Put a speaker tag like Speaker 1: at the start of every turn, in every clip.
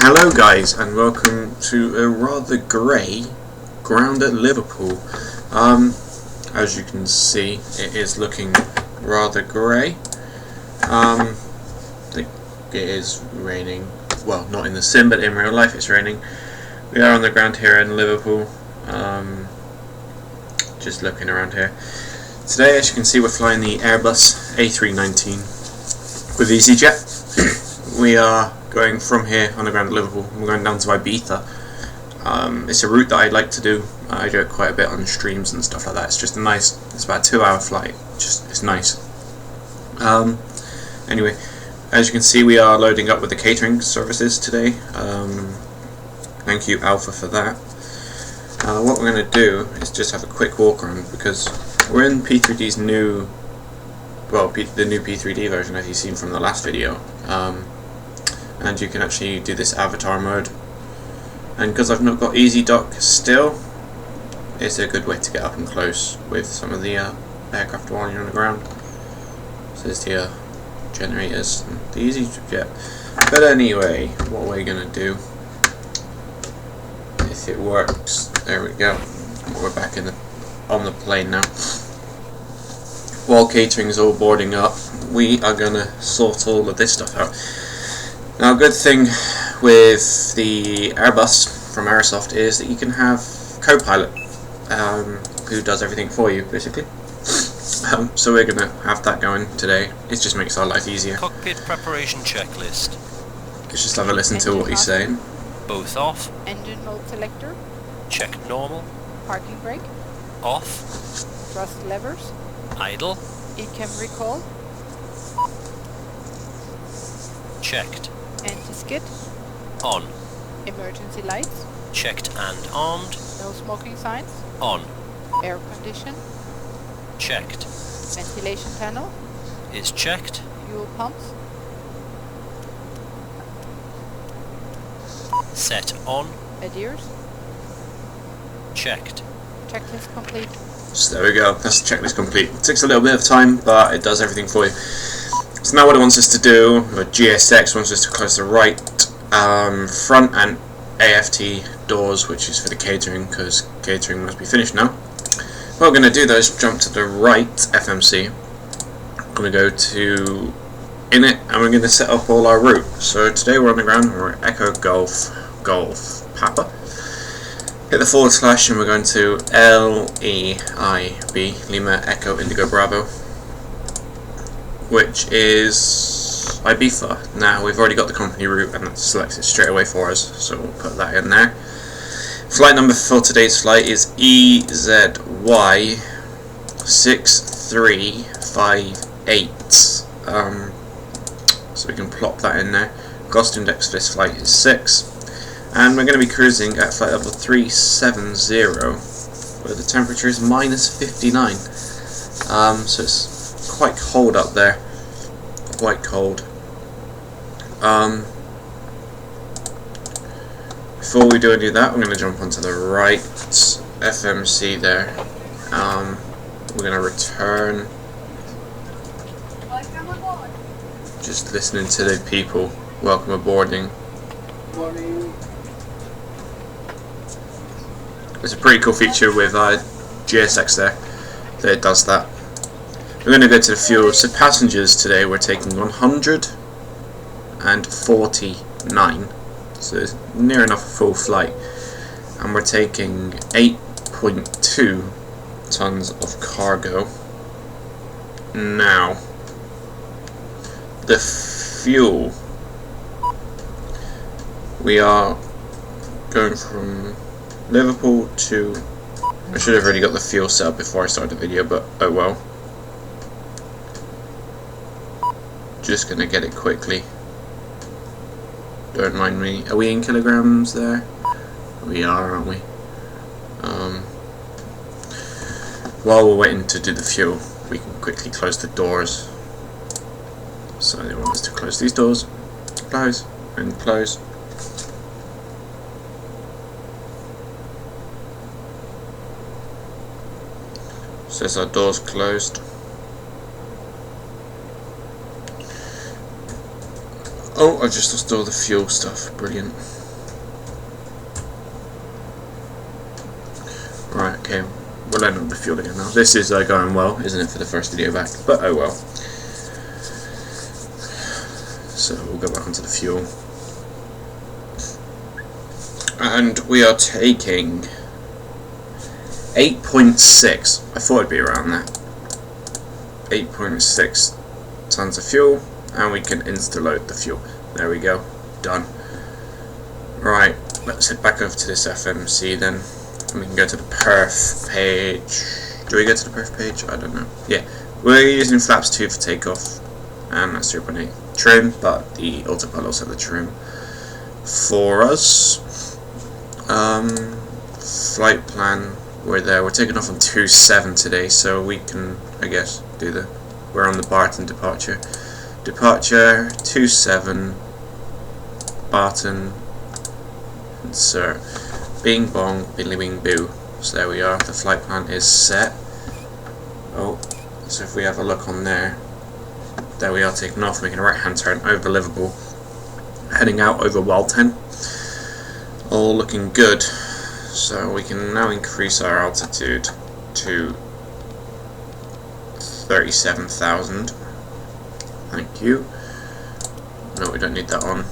Speaker 1: Hello guys, and welcome to a rather grey ground at Liverpool. As you can see, it is looking rather grey. I think it is raining. Well, not in the sim, but in real life it's raining. We are on the ground here in Liverpool. Just looking around here. Today, as you can see, we're flying the Airbus A319 with EasyJet. We are going from here on the ground at Liverpool. We're going down to Ibiza. It's a route that I like to do. I do it quite a bit on streams and stuff like that. It's just a nice. It's about a 2-hour flight. It's nice. Anyway, as you can see, we are loading up with the catering services today. Thank you, Alpha, for that. What we're going to do is just have a quick walk around because we're in P3D's new, well, the new P3D version, as you've seen from the last video. And you can actually do this avatar mode. And because I've not got EZDOK still, it's a good way to get up and close with some of the aircraft while you're on the ground. So there's the generators and the EasyJet. But anyway, what we're going to do, if it works, there we go. We're back on the plane now. While catering is all boarding up, we are going to sort all of this stuff out. Now, a good thing with the Airbus from Aerosoft is that you can have co-pilot who does everything for you, basically. So we're going to have that going today. It just makes our life easier.
Speaker 2: Cockpit preparation checklist.
Speaker 1: Let's just have a listen to what he's saying.
Speaker 2: Both off.
Speaker 3: Engine mode selector.
Speaker 2: Check normal.
Speaker 3: Parking brake.
Speaker 2: Off.
Speaker 3: Thrust levers.
Speaker 2: Idle.
Speaker 3: ECAM recall.
Speaker 2: Checked.
Speaker 3: Anti-skid.
Speaker 2: On.
Speaker 3: Emergency lights.
Speaker 2: Checked and armed.
Speaker 3: No smoking signs.
Speaker 2: On.
Speaker 3: Air condition.
Speaker 2: Checked.
Speaker 3: Ventilation panel.
Speaker 2: Is checked.
Speaker 3: Fuel pumps.
Speaker 2: Set on.
Speaker 3: Adheres.
Speaker 2: Checked.
Speaker 3: Checklist complete.
Speaker 1: So there we go, that's the checklist complete. It takes a little bit of time, but it does everything for you. So now what it wants us to do, GSX wants us to close the right front and AFT doors, which is for the catering, because catering must be finished now. What we're going to do though is jump to the right FMC. I'm going to go to Init, and we're going to set up all our route. So today we're on the ground, we're Echo Golf Papa. Hit the / and we're going to LEIB, Lima Echo Indigo Bravo, which is Ibiza. Now we've already got the company route and that selects it straight away for us, so we'll put that in there. Flight number for today's flight is EZY 6358. So we can plop that in there. Cost index for this flight is 6. And we're going to be cruising at flight level 370, where the temperature is -59. So it's quite cold up there. Quite cold. Before we do any of that, we're going to jump onto the right FMC there. We're going to return. Just listening to the people. Welcome aboarding. There's a pretty cool feature with GSX there that it does that. We're going to go to the fuel. So passengers today we're taking 149, so it's near enough a full flight, and we're taking 8.2 tons of cargo. Now the fuel, we are going from Liverpool to, I should have already got the fuel set up before I started the video, but oh well. Just gonna get it quickly. Don't mind me. Are we in kilograms there? We are, aren't we? While we're waiting to do the fuel, we can quickly close the doors. So they want us to close these doors. Close and close. Says our doors closed. Oh, I just lost all the fuel stuff. Brilliant. Right, okay. We'll end up the fuel again now. This is going well, isn't it, for the first video back? But oh well. So we'll go back onto the fuel. And we are taking 8.6. I thought it'd be around that. 8.6 tons of fuel, and we can insta-load the fuel. There we go. Done. Right, let's head back over to this FMC then. And we can go to the perf page. Do we go to the perf page? I don't know. Yeah, we're using flaps 2 for takeoff, and that's 0.8 trim, but the autopilot also the trim for us. Flight plan, we're there. We're taking off on 2.7 today, so we can, I guess, do the. We're on the Barton departure. Departure 2.7. Barton. Insert. Bing bong, billy bing boo. So there we are. The flight plan is set. Oh, so if we have a look on there, there we are taking off, making a right hand turn over Liverpool, heading out over Walton. All looking good. So we can now increase our altitude to 37,000. Thank you. No, we don't need that on.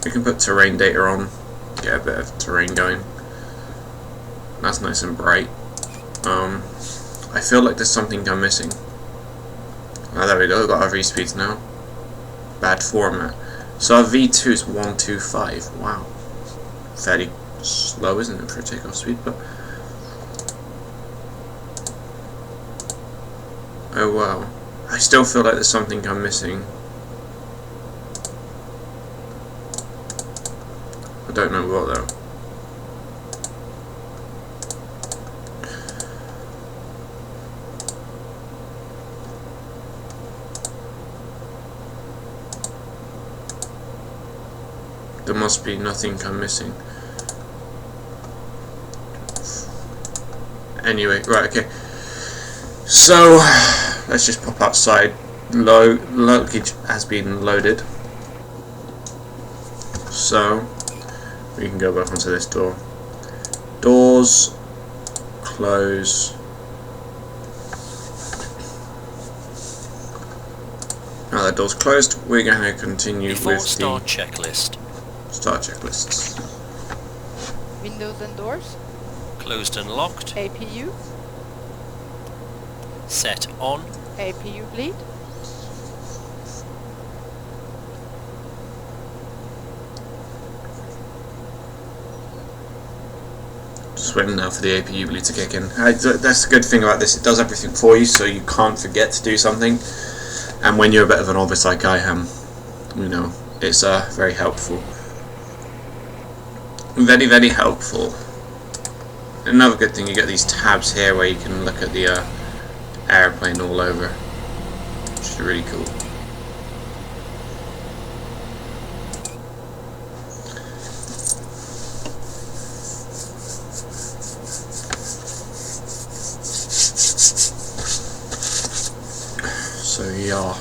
Speaker 1: We can put terrain data on, get a bit of terrain going. That's nice and bright. I feel like there's something I'm missing. Oh, there we go, we've got our V-speeds now. Bad format. So our V2 is 125, wow. Fairly slow, isn't it, for a takeoff speed, but... Oh wow. I still feel like there's something I'm missing. I don't know what though. There must be nothing I'm missing. Anyway, right, okay. So, let's just pop outside. Luggage has been loaded. So, we can go back onto this door. Doors, close. Now that door's closed, we're going to continue
Speaker 2: Before
Speaker 1: with
Speaker 2: start
Speaker 1: the
Speaker 2: checklist.
Speaker 1: start checklists.
Speaker 3: Windows and doors.
Speaker 2: Closed and locked.
Speaker 3: APU.
Speaker 2: Set on.
Speaker 3: APU bleed.
Speaker 1: Just waiting now for the APU bleed to kick in. That's the good thing about this, it does everything for you, so you can't forget to do something. And when you're a bit of an novice like I am, you know, it's very helpful. Very, very helpful. Another good thing, you get these tabs here where you can look at the airplane all over, which is really cool. So yeah,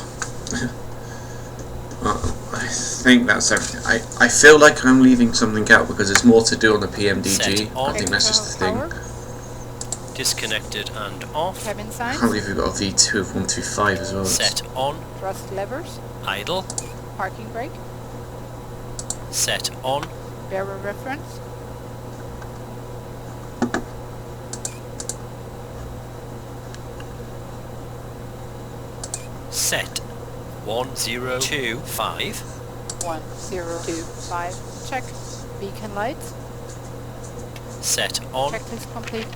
Speaker 1: I think that's everything. I feel like I'm leaving something out because there's more to do on the PMDG. I think that's just the thing.
Speaker 3: Power.
Speaker 2: Disconnected and off.
Speaker 3: Cabin
Speaker 1: I
Speaker 3: signs.
Speaker 1: can't believe we've got a V2 of 125 as well.
Speaker 2: Set on.
Speaker 3: Thrust levers.
Speaker 2: Idle.
Speaker 3: Parking brake.
Speaker 2: Set on.
Speaker 3: Bearer reference.
Speaker 2: Set 1025.
Speaker 3: 1025. Check. Beacon lights.
Speaker 2: Set on.
Speaker 3: Checklist complete.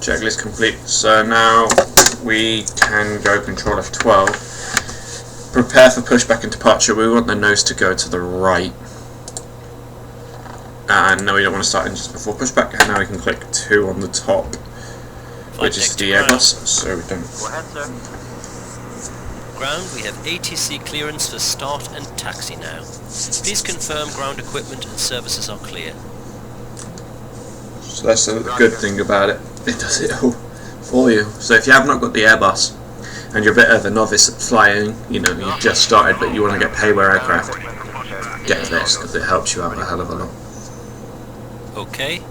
Speaker 1: Checklist complete. So now we can go control F12. Prepare for pushback and departure. We want the nose to go to the right. And now we don't want to start engines before pushback. And now we can click 2 on the top, which is the Airbus. So we don't.
Speaker 4: Go ahead, sir.
Speaker 2: Ground, we have ATC clearance for start and taxi now. Please confirm ground equipment and services are clear.
Speaker 1: So that's a good thing about it. It does it all for you. So if you have not got the Airbus, and you're a bit of a novice at flying, you know, you just started but you want to get paid by aircraft, get this because it helps you out a hell of a lot.
Speaker 2: Okay.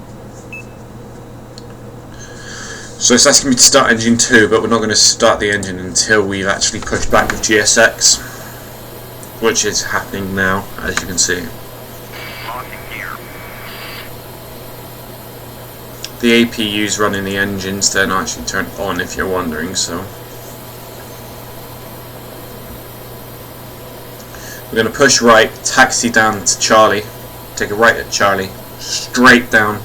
Speaker 1: So it's asking me to start engine 2, but we're not going to start the engine until we've actually pushed back with GSX, which is happening now, as you can see. The APU's running the engines, they're not actually turned on if you're wondering, so. We're going to push right, taxi down to Charlie, take a right at Charlie, straight down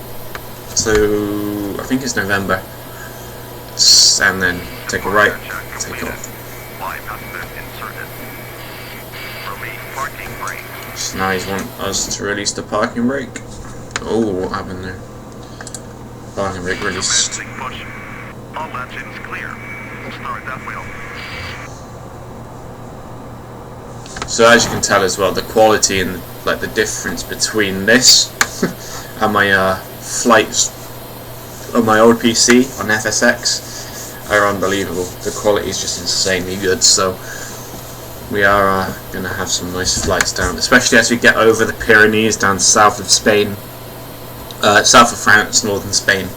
Speaker 1: to, I think it's November, and then take a right, take off. So now he's want us to release the parking brake. Oh, what happened there? Parking brake released.
Speaker 4: All engines clear. We'll start that wheel.
Speaker 1: So as you can tell as well, the quality and like the difference between this and my flights on my old PC on FSX are unbelievable. The quality is just insanely good. So we are going to have some nice flights down, especially as we get over the Pyrenees down south of Spain, south of France, northern Spain.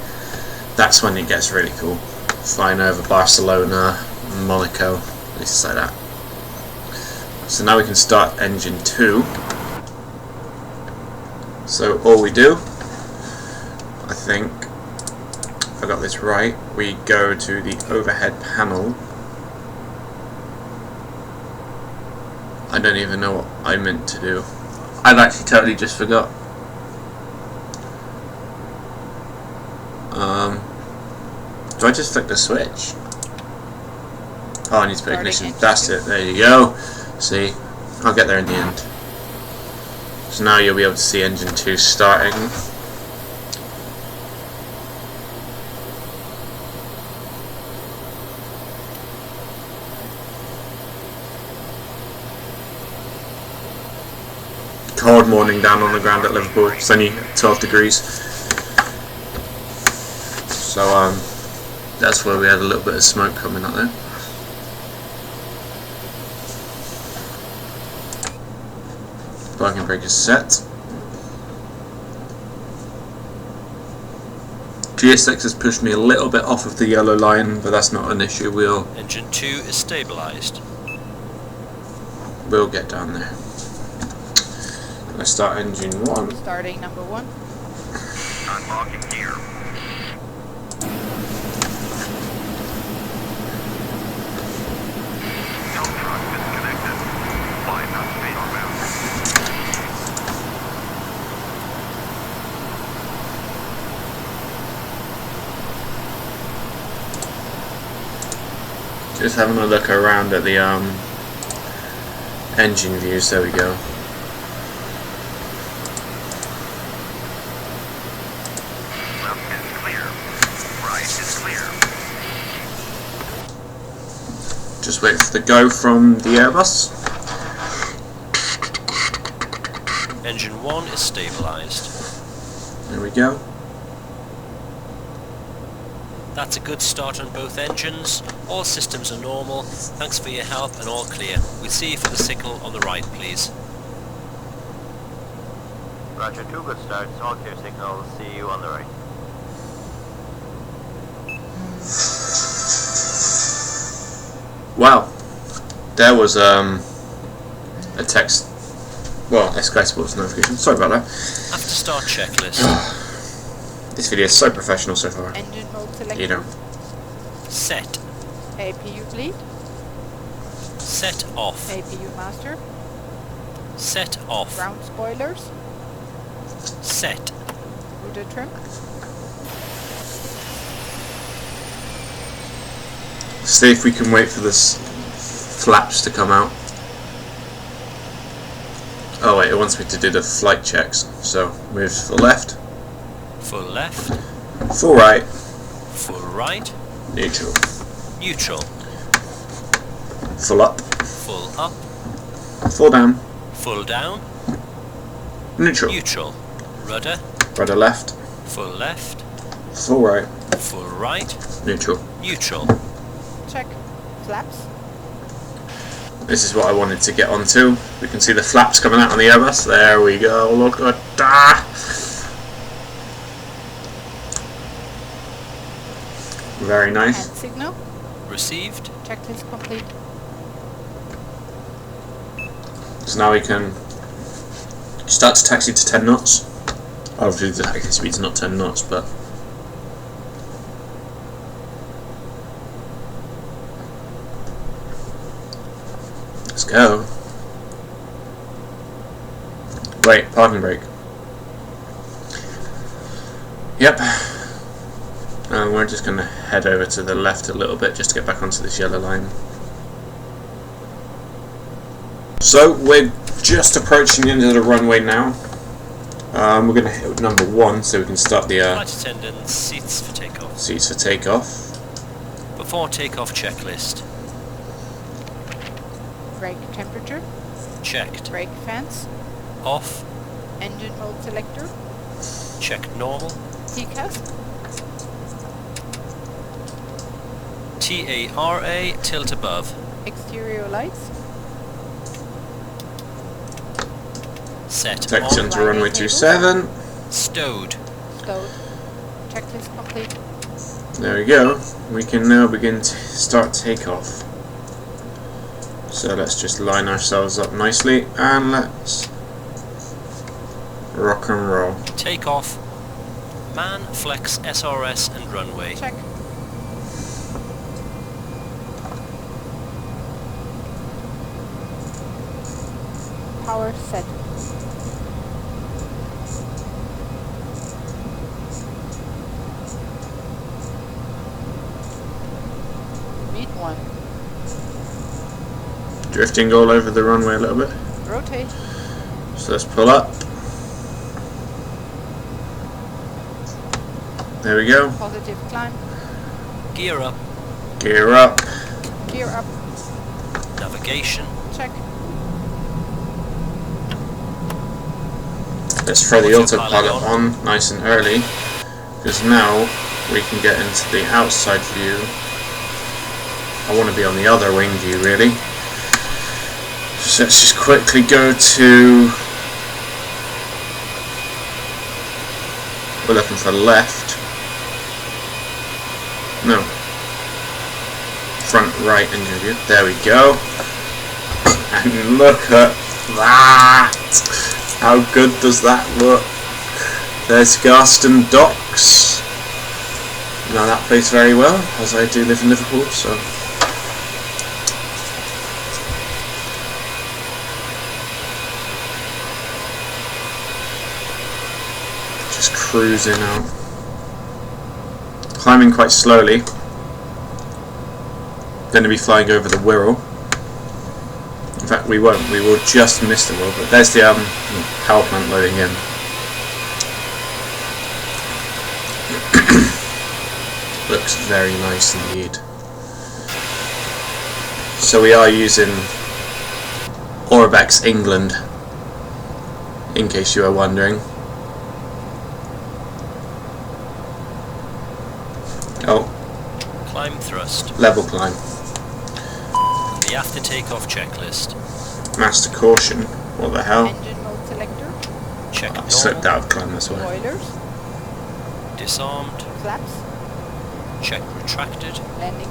Speaker 1: That's when it gets really cool. Flying over Barcelona, Monaco, places like that. So now we can start engine 2. So all we do, I think, if I got this right, we go to the overhead panel. I don't even know what I meant to do. I've actually totally just forgot. Do I just flick the switch? Oh, I need to put ignition. That's it. There you go. See, I'll get there in the end. So now you'll be able to see engine 2 starting. Cold morning down on the ground at Liverpool. It's only 12 degrees. So that's where we had a little bit of smoke coming up there. Parking brake is set. GSX has pushed me a little bit off of the yellow line, but that's not an issue.
Speaker 2: Engine 2 is stabilised.
Speaker 1: We'll get down there. Let's start engine 1.
Speaker 3: Starting number 1.
Speaker 4: Unlocking gear. Tilt truck disconnected. 5 knots speed northbound.
Speaker 1: Just having a look around at the engine views. There we go.
Speaker 4: Left is clear. Right is clear.
Speaker 1: Just wait for the go from the Airbus.
Speaker 2: Engine 1 is stabilised.
Speaker 1: There we go.
Speaker 2: That's a good start on both engines. All systems are normal. Thanks for your help and all clear. We'll see you for the signal on the right, please.
Speaker 5: Roger, 2 good starts, all clear signals, see you on the right.
Speaker 1: Wow. There was a text, well, Sky Sports notification. Sorry about that.
Speaker 2: After start checklist.
Speaker 1: This video is so professional so far.
Speaker 3: Engine mode selected.
Speaker 1: You know.
Speaker 2: Set.
Speaker 3: APU bleed.
Speaker 2: Set off.
Speaker 3: APU master.
Speaker 2: Set off.
Speaker 3: Ground spoilers.
Speaker 2: Set.
Speaker 3: Rudder trim.
Speaker 1: See if we can wait for this flaps to come out. Oh wait, it wants me to do the flight checks. So move full left,
Speaker 2: Full left.
Speaker 1: full right,
Speaker 2: Full right.
Speaker 1: neutral,
Speaker 2: Neutral.
Speaker 1: full up,
Speaker 2: Full up.
Speaker 1: full down,
Speaker 2: Full down.
Speaker 1: neutral,
Speaker 2: Neutral. Rudder.
Speaker 1: rudder left,
Speaker 2: Full left.
Speaker 1: full right,
Speaker 2: Full right.
Speaker 1: neutral.
Speaker 2: Neutral.
Speaker 3: Check. Flaps.
Speaker 1: This is what I wanted to get onto. We can see the flaps coming out on the Airbus. There we go. Look at that. Very nice.
Speaker 3: And signal.
Speaker 2: Received.
Speaker 3: Checklist complete.
Speaker 1: So now we can start to taxi to 10 knots. Obviously the taxi speed's not 10 knots, but let's go. Wait, parking brake. Yep. And we're just going to head over to the left a little bit just to get back onto this yellow line. So we're just approaching the end of the runway now. We're going to hit number 1 so we can start the
Speaker 2: Flight attendant, seats for takeoff.
Speaker 1: seats for takeoff.
Speaker 2: Before takeoff checklist.
Speaker 3: Brake temperature.
Speaker 2: Checked.
Speaker 3: Brake fans.
Speaker 2: Off.
Speaker 3: Engine mode selector.
Speaker 2: Checked normal.
Speaker 3: TCAS.
Speaker 2: TARA, tilt above.
Speaker 3: Exterior lights.
Speaker 2: Set
Speaker 1: Taxi
Speaker 2: on.
Speaker 1: onto runway 27.
Speaker 2: Stowed.
Speaker 3: Stowed. Checklist complete.
Speaker 1: There we go. We can now begin to start takeoff. So let's just line ourselves up nicely and let's rock and roll.
Speaker 2: Takeoff. Man, flex, SRS and runway.
Speaker 3: Check. Power set. Beat 1.
Speaker 1: Drifting all over the runway a little bit.
Speaker 3: Rotate.
Speaker 1: So let's pull up. There we go.
Speaker 3: Positive climb.
Speaker 2: Gear up.
Speaker 1: Gear up.
Speaker 3: Gear up.
Speaker 2: Navigation.
Speaker 3: Check.
Speaker 1: Let's throw the
Speaker 2: Autopilot
Speaker 1: autopilot on nice and early, because now we can get into the outside view. I want to be on the other wing view really. So let's just quickly go to, we're looking for left, no, front right engine view, there we go, and look at that, how good does that look? There's Garston Docks, now that place very well, as I do live in Liverpool, so just cruising out, climbing quite slowly. Going to be flying over the Wirral. In fact, we won't. We will just miss the Wirral. But there's the power plant loading in. Looks very nice indeed. So we are using Orbx England, in case you are wondering. Oh,
Speaker 2: Climb thrust.
Speaker 1: level climb.
Speaker 2: The after takeoff checklist.
Speaker 1: Master caution. What the hell?
Speaker 3: Engine mode selector.
Speaker 2: Check
Speaker 1: I
Speaker 2: normal.
Speaker 1: slipped out of climb this way.
Speaker 3: Boilers.
Speaker 2: Disarmed.
Speaker 3: Flaps.
Speaker 2: Check retracted.
Speaker 3: Landing.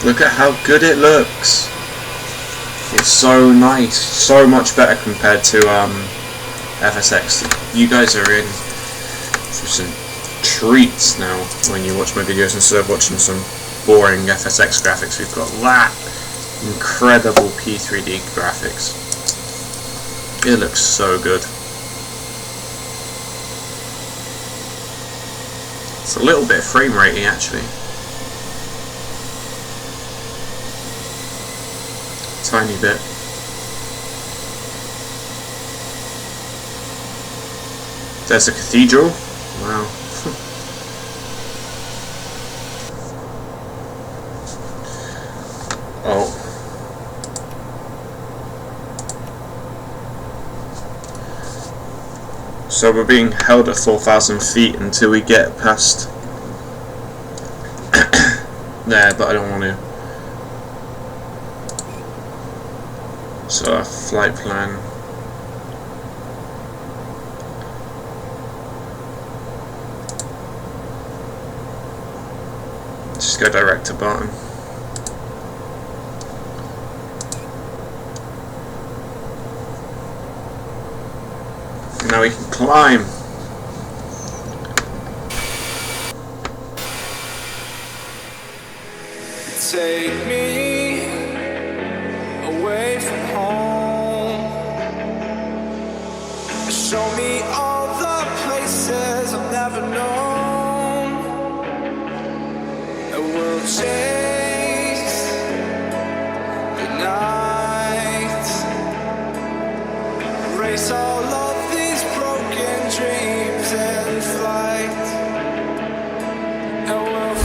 Speaker 1: Look at how good it looks. It's so nice. So much better compared to FSX. You guys are in for some treats now when you watch my videos instead of watching some boring FSX graphics. We've got that incredible P3D graphics. It looks so good. It's a little bit frame ratey actually. Tiny bit. There's a cathedral. Wow. Oh. So we're being held at 4,000 feet until we get past there, but I don't want to. So our flight plan. Just go direct to Barton. Now we can climb.
Speaker 6: Take me away from home. Show me all the places I've never known. And we'll chase the night, erase all of these broken dreams in flight. And we'll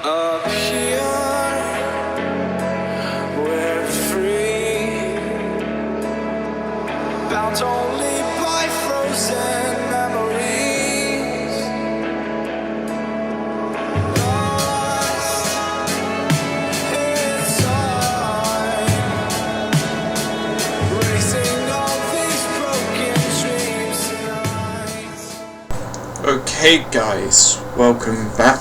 Speaker 6: up here, we're free, bound only by frozen memories, lost in time, racing all these broken dreams tonight.
Speaker 1: Okay guys, welcome back.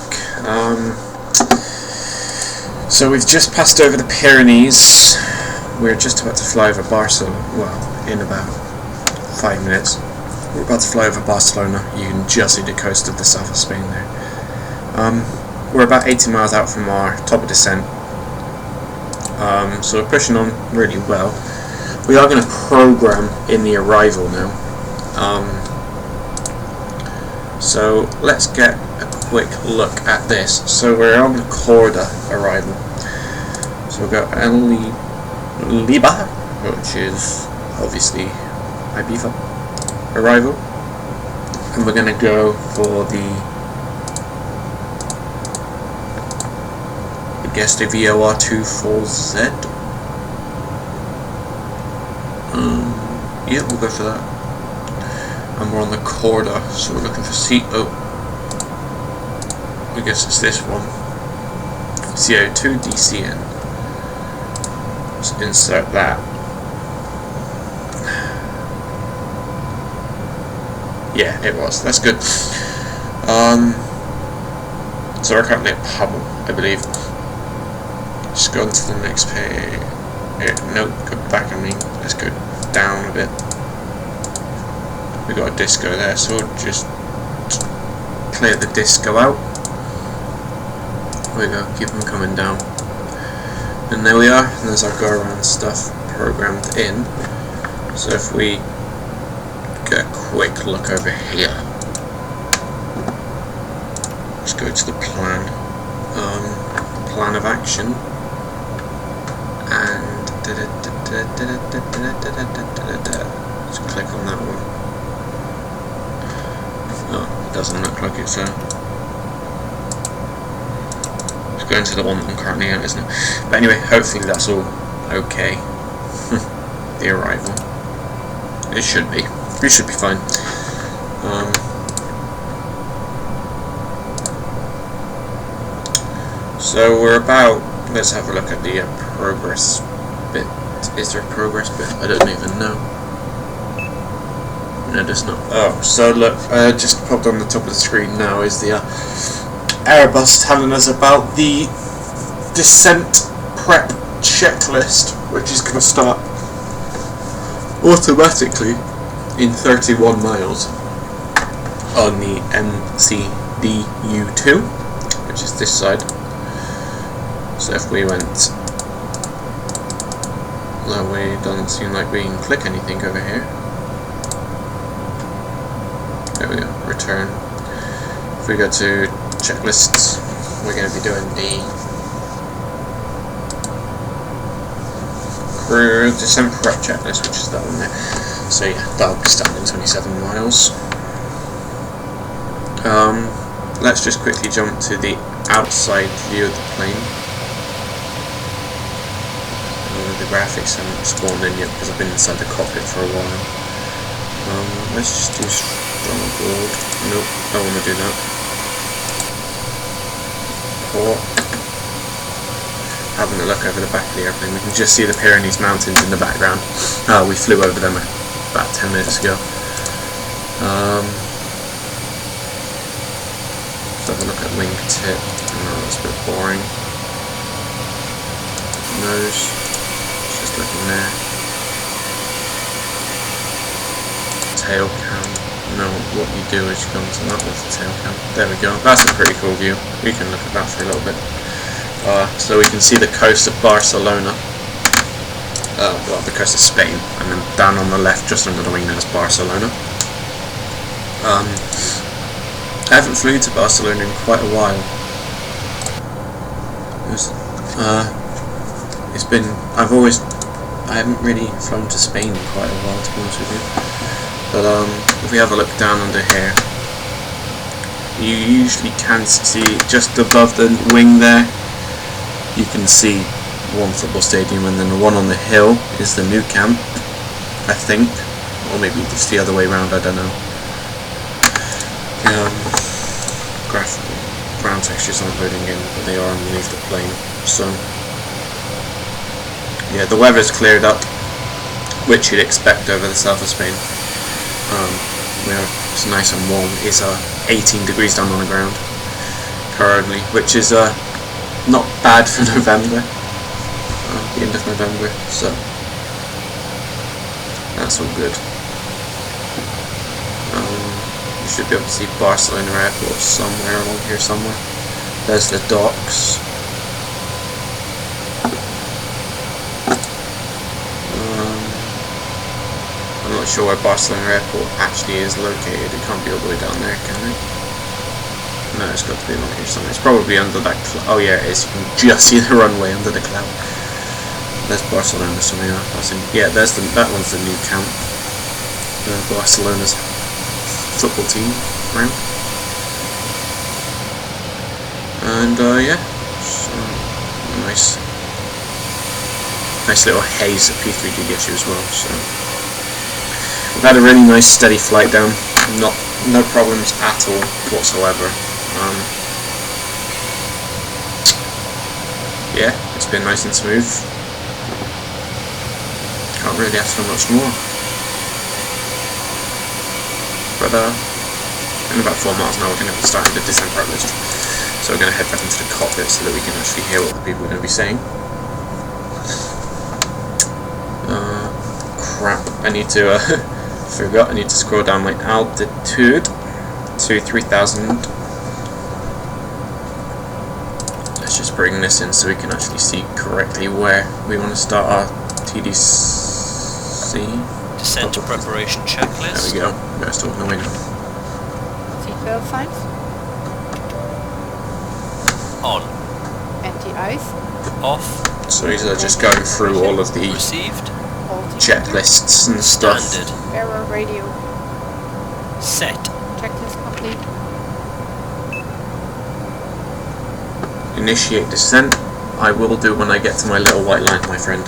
Speaker 1: So we've just passed over the Pyrenees. We're just about to fly over Barcelona. Well, in about 5 minutes. We're about to fly over Barcelona. You can just see the coast of the south of Spain there. We're about 80 miles out from our top of descent. So we're pushing on really well. We are going to program in the arrival now. So let's get a quick look at this. So we're on the Corda arrival. So we've got Liba, which is obviously Ibiza arrival, and we're going to go for the, I guess, the VOR24Z. Yeah, we'll go for that. And we're on the Corda, so we're looking for I guess it's this one, CO2 DCN. Let's insert that. Yeah, it was. That's good. So we're currently at Hubble, I believe. Just go on to the next page. Nope, go back. Let's go down a bit. We got a disco there, so we'll just clear the disco out. There we go, keep them coming down. And there we are, and there's our go around stuff programmed in. So if we get a quick look over here. Let's go to the plan. Plan of action. And let's click on that one. Oh, it doesn't look like it's let's go into the one that I'm currently at, isn't it? But anyway, hopefully that's all okay. The arrival. It should be. We should be fine. So we're about. Let's have a look at the progress bit. Is there a progress bit? I don't even know. No, there's not. Oh, so look, just popped on the top of the screen now is the Airbus telling us about the descent prep checklist, which is going to start automatically in 31 miles on the MCDU2, which is this side. So if we went that way, it doesn't seem like we can click anything over here. There we go, return. If we go to checklists, we're going to be doing the crew descent prep checklist, which is that one there. So yeah, that'll be starting in 27 miles. Let's just quickly jump to the outside view of the plane. The graphics haven't spawned in yet because I've been inside the cockpit for a while. Let's just do strongboard. Nope, don't want to do that. Port. Having a look over the back of the airplane, we can just see the Pyrenees Mountains in the background. We flew over them about 10 minutes ago. Let's have a look at wingtip. No, that's a bit boring. Nose. Just looking there. Tail cam. No, what you do is you come to that with the tail cam. There we go. That's a pretty cool view. We can look at that for a little bit. So we can see the coast of Barcelona. Well, the coast of Spain, and then down on the left, just under the wing, there's Barcelona. I haven't flown to Barcelona in quite a while. It's been. I haven't really flown to Spain in quite a while, to be honest with you. But if we have a look down under here, you usually can see just above the wing there. You can see one football stadium, and then the one on the hill is the new camp, I think, or maybe it's the other way around. I don't know. Ground textures aren't loading in, but they are underneath the plane. So yeah, the weather's cleared up, which you'd expect over the south of Spain. It's nice and warm. It's 18 degrees down on the ground currently, which is not bad for November, the end of November, so that's all good. You should be able to see Barcelona Airport somewhere along here somewhere. There's the docks. I'm not sure where Barcelona Airport actually is located. It can't be all the way down there, can it? No, it's got to be along here somewhere. It's probably under that cloud. Oh yeah, it is. You can just see the runway under the cloud. There's Barcelona somewhere. Yeah, there's that one's the new camp. Barcelona's football team ground. And yeah, so nice little haze of P3D V3 as well. So we've had a really nice steady flight down. No problems at all whatsoever. Yeah, it's been nice and smooth. Can't really ask for much more. But in about 4 miles now we're going to be starting the descent prep list. So we're going to head back into the cockpit so that we can actually hear what the people are going to be saying. Crap, I need to forgot, I need to scroll down my altitude to 3000. Let's just bring this in so we can actually see correctly where we want to start our TDC. 3000.
Speaker 2: Descent preparation checklist.
Speaker 1: There we go. Better start knowing.
Speaker 3: Seatbelt signs.
Speaker 2: On.
Speaker 3: Anti-ice.
Speaker 2: Off.
Speaker 1: So these are just going through all of the
Speaker 2: Received.
Speaker 1: checklists and stuff.
Speaker 2: Standard.
Speaker 3: Error radio.
Speaker 2: Set.
Speaker 3: Checklist complete.
Speaker 1: Initiate descent. I will do when I get to my little white line, my friend.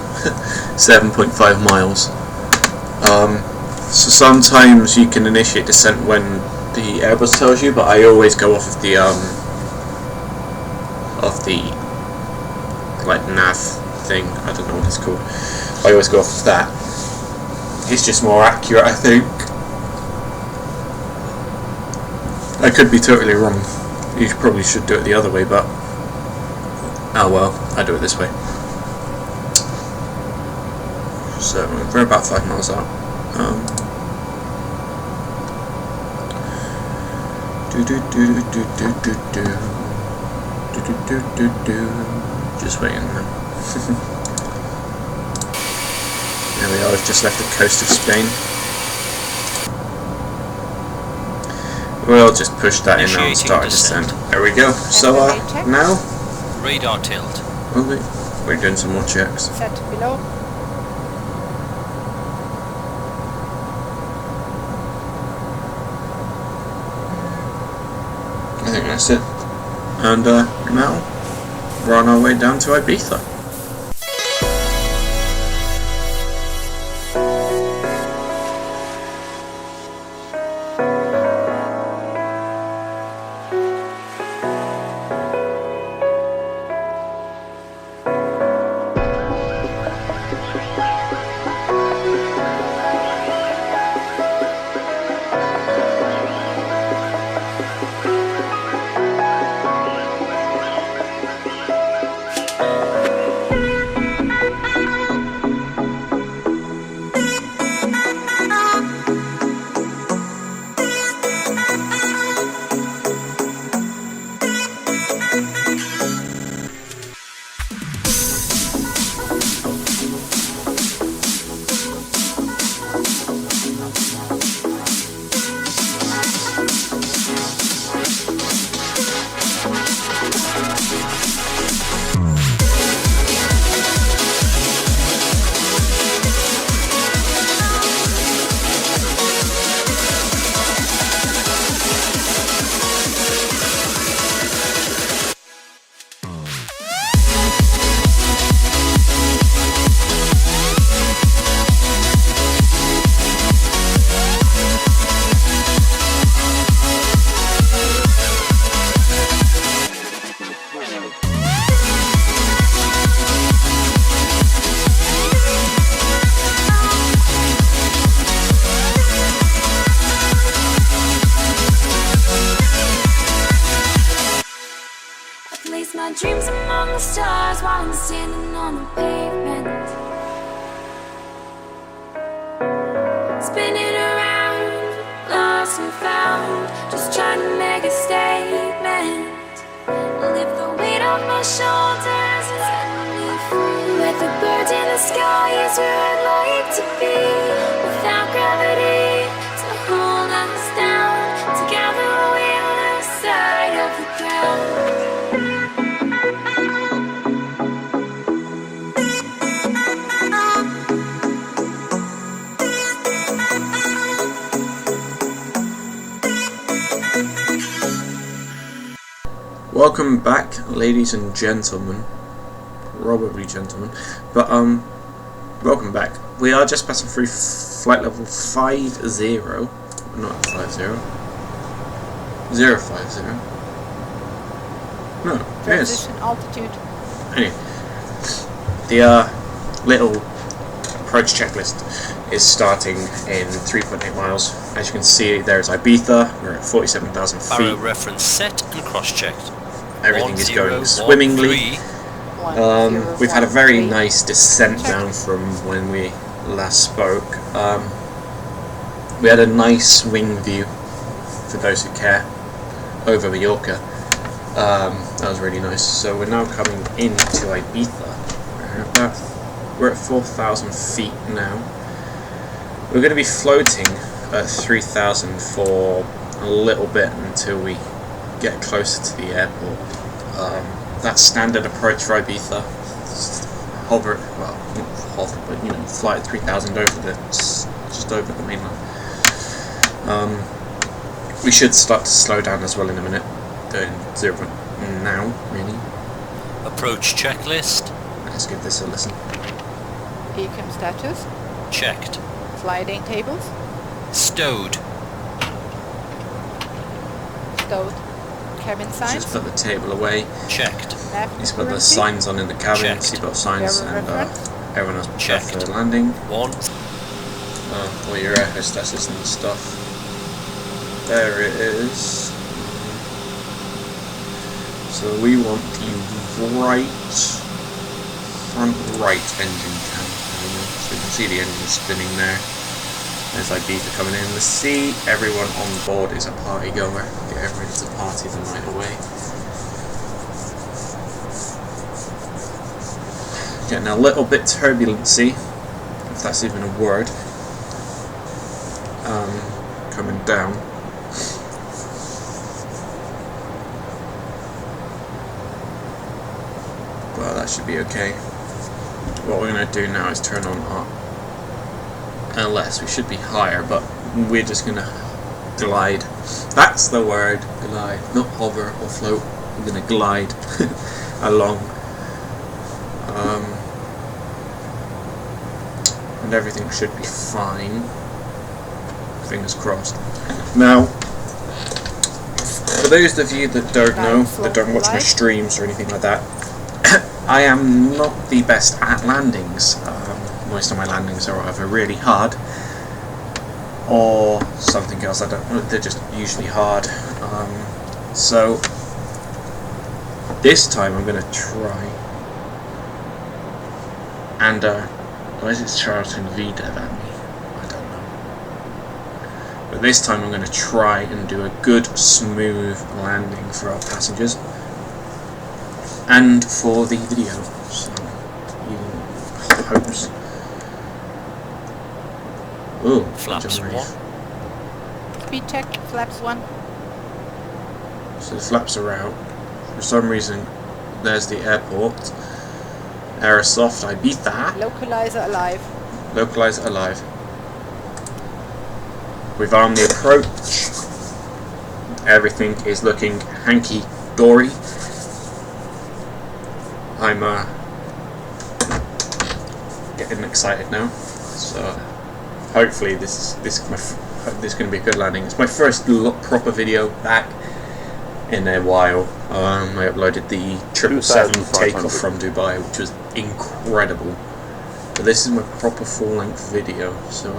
Speaker 1: 7.5 miles. So sometimes you can initiate descent when the Airbus tells you, but I always go off of the like nav thing. I don't know what it's called. I always go off of that. It's just more accurate, I think. I could be totally wrong. You probably should do it the other way, but oh well, I do it this way. So we're about 5 miles out. Just waiting now. There we are. We've just left the coast of Spain. We'll just push that in now and start a descent. There we go. So now
Speaker 2: Radar tilt.
Speaker 1: okay, we're doing some more checks.
Speaker 3: Set below.
Speaker 1: I think that's it. And now we're on our way down to Ibiza.
Speaker 7: My dreams among the stars while I'm standing on the pavement, spinning around, lost and found, just trying to make a statement. Lift the weight off my shoulders and set me free. With the birds in the sky is where I'd like to be, without gravity to hold us down. Together we're the side of the ground.
Speaker 1: Welcome back, ladies and gentlemen. Probably gentlemen. But, welcome back. We are just passing through flight level 50. Not 50. 050. No, yes.
Speaker 3: Transition altitude.
Speaker 1: Anyway. The, little approach checklist is starting in 3.8 miles. As you can see, there's Ibiza. We're at 47,000 feet.
Speaker 2: Barrow reference set and cross-checked.
Speaker 1: Everything is going swimmingly. We've had a very nice descent down from when we last spoke. We had a nice wing view, for those who care, over Mallorca. That was really nice. So we're now coming into Ibiza. We're at 4,000 feet now. We're going to be floating at 3,000 for a little bit until we get closer to the airport. That's standard approach for Ibiza. Hover, well, not hover, but you know, fly at 3,000 over just over the mainland. We should start to slow down as well in a minute. Doing 0 now, really.
Speaker 2: Approach checklist.
Speaker 1: Let's give this a listen.
Speaker 3: Ecam status.
Speaker 2: Checked.
Speaker 3: Sliding tables.
Speaker 2: Stowed.
Speaker 3: Stowed. Cabin signs.
Speaker 1: Just put the table away.
Speaker 2: Checked.
Speaker 1: He's put the signs on in the cabin,
Speaker 2: Checked.
Speaker 1: seatbelt signs,
Speaker 3: Aero
Speaker 1: and
Speaker 3: reference.
Speaker 1: everyone else prepared
Speaker 2: Checked.
Speaker 1: for the landing.
Speaker 2: 1.
Speaker 1: All your air hostesses and stuff. There it is. So we want the front right engine cam. So you can see the engine spinning there. There's Ibiza coming in the sea. Everyone on board is a party goer. Get everyone to party the night away. Getting a little bit turbulency, if that's even a word, coming down. Well, that should be okay. What we're going to do now is turn on our LS. We should be higher, but we're just going to glide. That's the word, glide. Not hover or float. We're going to glide along. And everything should be fine. Fingers crossed. Now, for those of you that don't know, that don't watch my streams or anything like that, I am not the best at landings. Most of my landings are either really hard or something else. They're just usually hard. So this time I'm going to try. And why is it shouting VDEV at me? I don't know. But this time I'm going to try and do a good, smooth landing for our passengers and for the video. So, hopes. Oh,
Speaker 2: Flaps 1.
Speaker 3: Speed check. Flaps 1.
Speaker 1: So the flaps are out. For some reason, there's the airport. Aerosoft Ibiza.
Speaker 3: Localizer alive.
Speaker 1: Localizer alive. We've armed the approach. Everything is looking hanky-dory. I'm getting excited now. So hopefully this is going to be a good landing. It's my first proper video back in a while. I uploaded the 777 Takeoff from Dubai, which was incredible. But this is my proper full-length video, so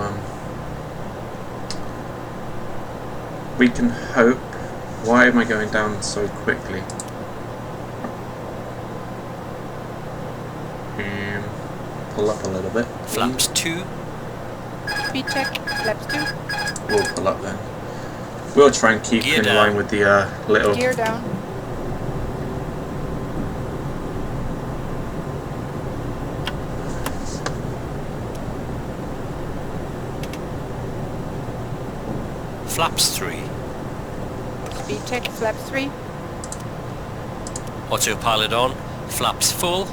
Speaker 1: we can hope. Why am I going down so quickly? Pull up a little bit.
Speaker 2: Flaps 2.
Speaker 3: Speed check. Flaps 2.
Speaker 1: We'll pull up then. We'll try and keep
Speaker 2: Gear
Speaker 1: in
Speaker 2: down.
Speaker 1: line with the little.
Speaker 3: Gear down.
Speaker 2: Flaps 3.
Speaker 3: Speed check. Flaps 3.
Speaker 2: Autopilot on. Flaps full.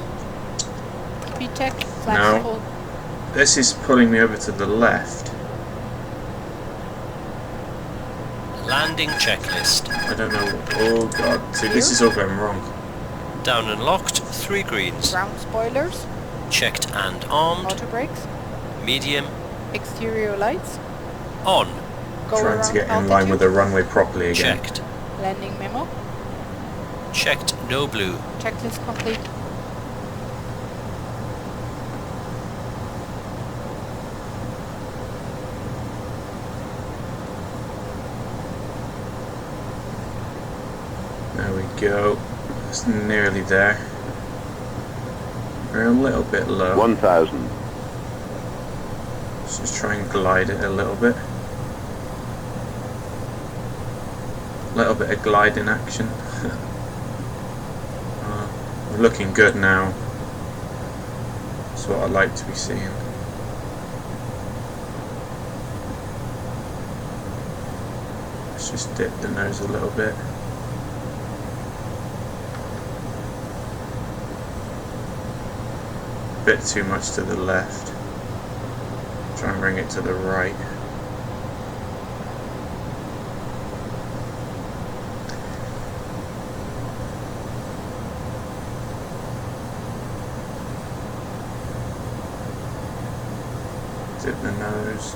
Speaker 3: Speed check. Flaps
Speaker 1: Now.
Speaker 3: full.
Speaker 1: This is pulling me over to the left.
Speaker 2: Landing checklist.
Speaker 1: I don't know. Oh god. See, this is all going wrong.
Speaker 2: Down and locked. 3 greens.
Speaker 3: Ground spoilers.
Speaker 2: Checked and armed.
Speaker 3: Auto brakes.
Speaker 2: Medium.
Speaker 3: Exterior lights.
Speaker 2: On.
Speaker 3: Go
Speaker 1: Trying
Speaker 3: around
Speaker 1: to get in
Speaker 3: altitude.
Speaker 1: line with the runway properly again.
Speaker 2: Checked.
Speaker 3: Landing memo.
Speaker 2: Checked. No blue.
Speaker 3: Checklist complete.
Speaker 1: There we go. It's nearly there. We're a little bit low.
Speaker 8: 1,000.
Speaker 1: Let's just try and glide it a little bit. A little bit of gliding action. We're looking good now. That's what I like to be seeing. Let's just dip the nose a little bit. Bit too much to the left. Try and bring it to the right. Dip the nose.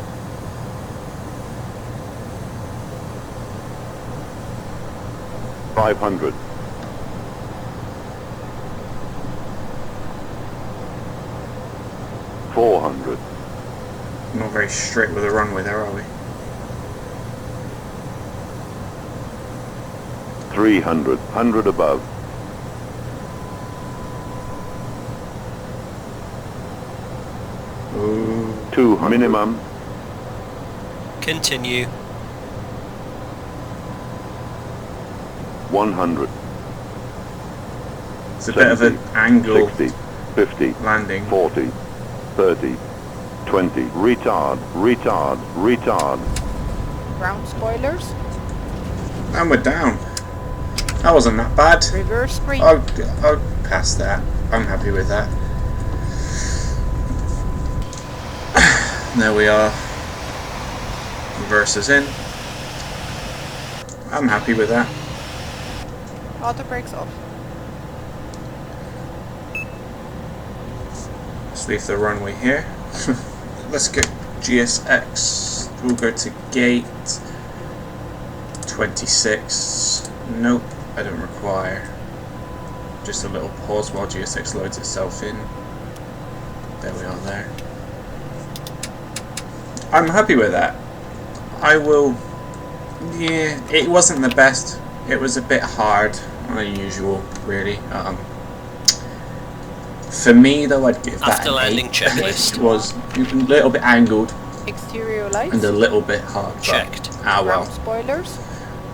Speaker 8: $500. 400.
Speaker 1: Not very straight with the runway there, are we?
Speaker 8: 300. 100 above.
Speaker 1: Ooh.
Speaker 8: 200. Minimum.
Speaker 2: Continue.
Speaker 8: 100.
Speaker 1: It's a bit of an angle
Speaker 8: 60. 50.
Speaker 1: landing.
Speaker 8: 40. 30. 20. Retard. Retard. Retard.
Speaker 3: Ground spoilers.
Speaker 1: And we're down. That wasn't that bad.
Speaker 3: Reverse spring.
Speaker 1: I'll pass that. I'm happy with that. There we are. Reverse is in. I'm happy with that.
Speaker 3: Auto brakes off.
Speaker 1: Let's leave the runway here. Let's get GSX. We'll go to gate 26. Nope, I don't require. Just a little pause while GSX loads itself in. There we are there. I'm happy with that. I will... Yeah, it wasn't the best. It was a bit hard, unusual, really. For me, though, I'd give that
Speaker 2: After
Speaker 1: an
Speaker 2: landing
Speaker 1: 8.
Speaker 2: checklist.
Speaker 1: It was a little bit angled
Speaker 3: Exterior lights.
Speaker 1: and a little bit hard. But,
Speaker 2: Checked.
Speaker 1: ah
Speaker 3: Ground
Speaker 1: well,
Speaker 3: spoilers.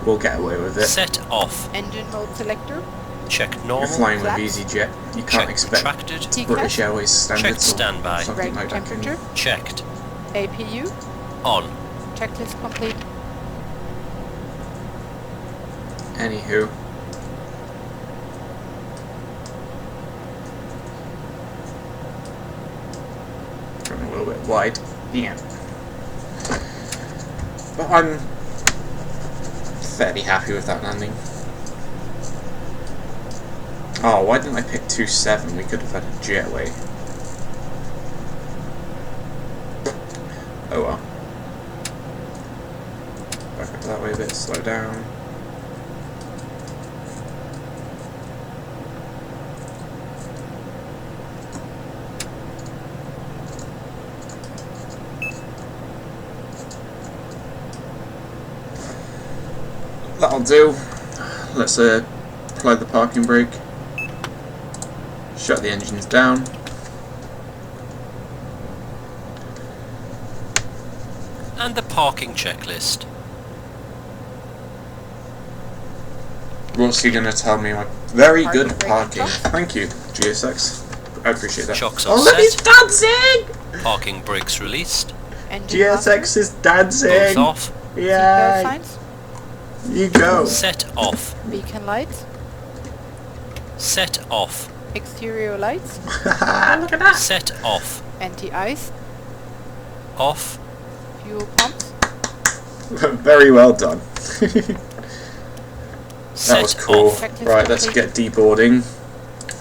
Speaker 1: we'll get away with it.
Speaker 2: Set off.
Speaker 3: Engine mode selector.
Speaker 2: Check
Speaker 1: You're
Speaker 2: normal.
Speaker 1: flying with
Speaker 3: Flaps.
Speaker 1: EasyJet. You
Speaker 2: Check
Speaker 1: can't expect
Speaker 2: retracted.
Speaker 3: TCAS.
Speaker 1: British Airways standards
Speaker 2: Check
Speaker 1: or
Speaker 2: standby.
Speaker 1: something
Speaker 3: Brake
Speaker 1: like that.
Speaker 3: temperature.
Speaker 2: Checked.
Speaker 3: APU.
Speaker 2: On.
Speaker 3: Checklist complete.
Speaker 1: Anywho. Going a little bit wide. Yeah. But I'm fairly happy with that landing. Oh, why didn't I pick 2.7? We could have had a jetway. Oh well. Back up that way a bit, slow down. That'll do. Let's apply the parking brake. Shut the engines down.
Speaker 2: And the parking checklist.
Speaker 1: What's he gonna tell me? Very
Speaker 3: Parking
Speaker 1: good
Speaker 3: brake
Speaker 1: parking.
Speaker 3: on top.
Speaker 1: Thank you, GSX. I appreciate that.
Speaker 2: Shocks
Speaker 1: Oh,
Speaker 2: on
Speaker 1: look, he's
Speaker 2: set.
Speaker 1: dancing!
Speaker 2: Parking brakes released.
Speaker 3: Engine
Speaker 1: GSX is dancing!
Speaker 2: Both off.
Speaker 3: Seatbelt
Speaker 1: Yeah,
Speaker 3: signs.
Speaker 1: you go.
Speaker 2: Set off.
Speaker 3: Beacon lights.
Speaker 2: Set off.
Speaker 3: Exterior lights.
Speaker 1: Look at that!
Speaker 2: Set off.
Speaker 3: Anti-ice.
Speaker 2: Off.
Speaker 3: Fuel pumps.
Speaker 1: Very well done. That
Speaker 2: Set
Speaker 1: was cool.
Speaker 2: off.
Speaker 3: Checklist
Speaker 1: Right, let's
Speaker 3: complete.
Speaker 1: get deboarding.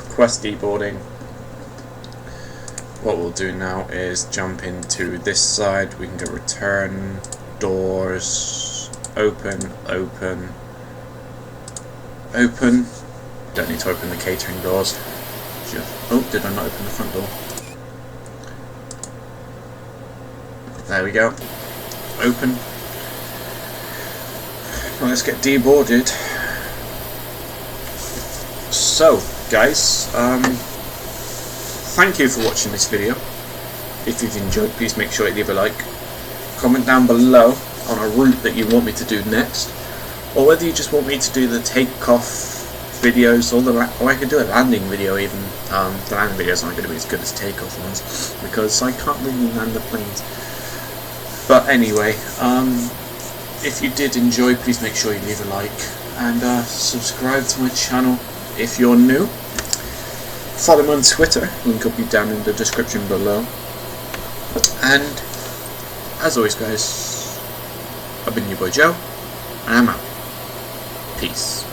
Speaker 1: Request deboarding. What we'll do now is jump into this side. We can go return, doors, open, open, open. Don't need to open the catering doors. Oh, did I not open the front door? There we go. Open. Well, let's get deboarded. So, guys, thank you for watching this video. If you've enjoyed, please make sure you leave a like. Comment down below on a route that you want me to do next, or whether you just want me to do the takeoff videos, or I could do a landing video even. The landing videos aren't going to be as good as takeoff ones, because I can't really land the planes. But anyway, if you did enjoy, please make sure you leave a like and subscribe to my channel if you're new. Follow me on Twitter, link will be down in the description below. And as always guys, I've been your boy Joe, and I'm out. Peace.